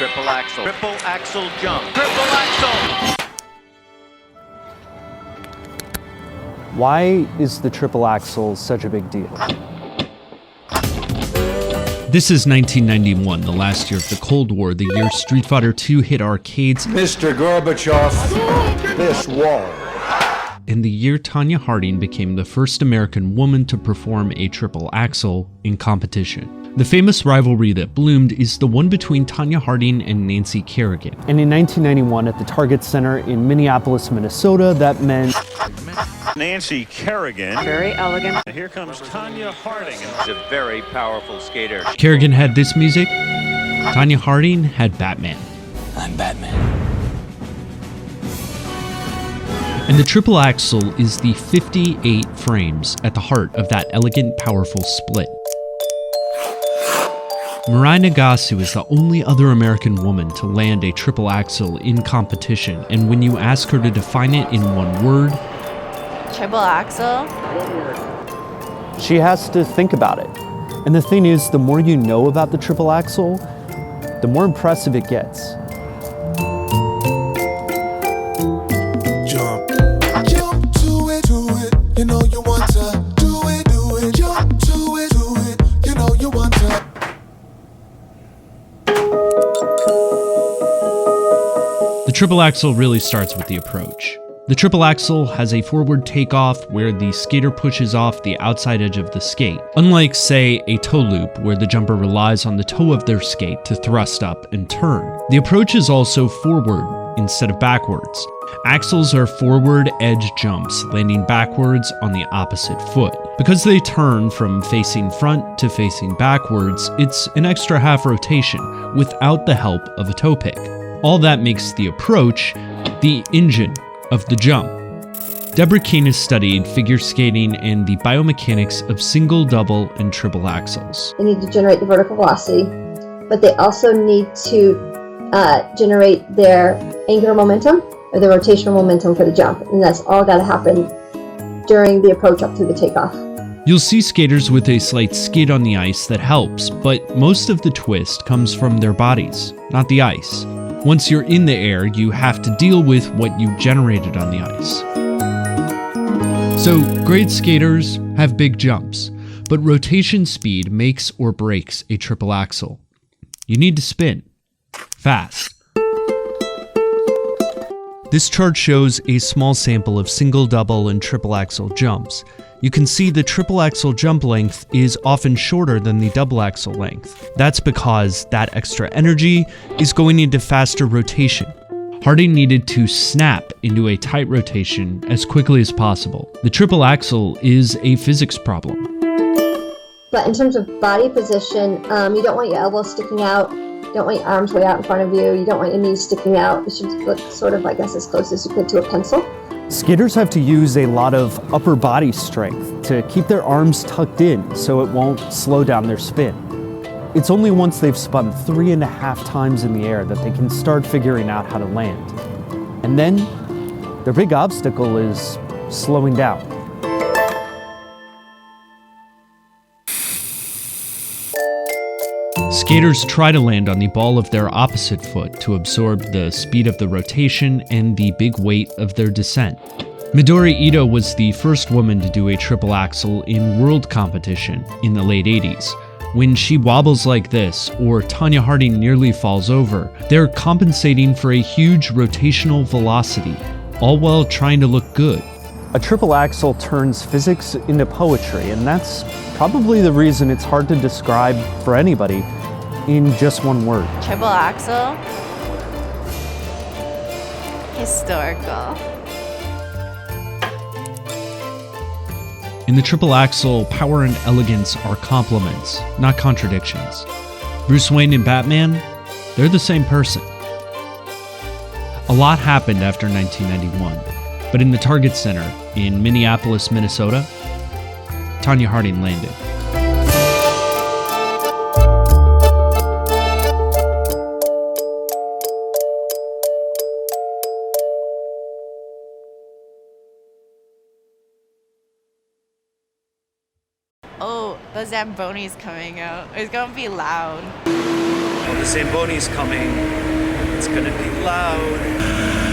Triple axel jump, triple axel. Why is the triple axel such a big deal? This is 1991, the last year of the Cold War, the year Street Fighter II hit arcades. Mr. Gorbachev, this wall. And the year Tonya Harding became the first American woman to perform a triple axel in competition. The famous rivalry that bloomed is the one between Tonya Harding and Nancy Kerrigan. And in 1991 at the Target Center in Minneapolis, Minnesota, that meant Nancy Kerrigan. Very elegant. And here comes Tonya Harding. She's a very powerful skater. Kerrigan had this music. Tonya Harding had Batman. I'm Batman. And the triple axel is the 58 frames at the heart of that elegant, powerful split. Mirai Nagasu is the only other American woman to land a triple axel in competition, and when you ask her to define it in one word, Triple axel? she has to think about it. And the thing is, the more you know about the triple axel, the more impressive it gets. Jump to it, you know you want to do it, jump to it, you know you want to. the triple axel really starts with the approach. The triple axel has a forward takeoff where the skater pushes off the outside edge of the skate, unlike, say, a toe loop where the jumper relies on the toe of their skate to thrust up and turn. The approach is also forward instead of backwards. Axels are forward edge jumps, landing backwards on the opposite foot. Because they turn from facing front to facing backwards, it's an extra half rotation without the help of a toe pick. All that makes the approach the engine of the jump. Deborah Keane has studied figure skating and the biomechanics of single, double, and triple axels. They need to generate the vertical velocity, but they also need to generate their angular momentum or the rotational momentum for the jump, and that's all got to happen during the approach up to the takeoff. You'll see skaters with a slight skid on the ice that helps, but most of the twist comes from their bodies, not the ice. Once you're in the air, you have to deal with what you generated on the ice. So, great skaters have big jumps, but rotation speed makes or breaks a triple axel. You need to spin fast. This chart shows a small sample of single, double, and triple axel jumps. You can see the triple axel jump length is often shorter than the double axel length. That's because that extra energy is going into faster rotation. Harding needed to snap into a tight rotation as quickly as possible. The triple axel is a physics problem. But in terms of body position, you don't want your elbows sticking out. You don't want your arms way out in front of you. You don't want your knees sticking out. It should look sort of, I guess, as close as you could to a pencil. Skaters have to use a lot of upper body strength to keep their arms tucked in so it won't slow down their spin. It's only once they've spun 3.5 times in the air that they can start figuring out how to land. And then their big obstacle is slowing down. Skaters try to land on the ball of their opposite foot to absorb the speed of the rotation and the big weight of their descent. Midori Ito was the first woman to do a triple axel in world competition in the late 80s. When she wobbles like this, or Tonya Harding nearly falls over, they're compensating for a huge rotational velocity, all while trying to look good. A triple axel turns physics into poetry, and that's probably the reason it's hard to describe for anybody in just one word. Triple axel? Historical. In the triple axel, power and elegance are complements, not contradictions. Bruce Wayne and Batman, they're the same person. A lot happened after 1991, but in the Target Center in Minneapolis, Minnesota, Tonya Harding landed. Oh, the Zamboni's coming out. It's gonna be loud. Oh, the Zamboni's coming. It's gonna be loud.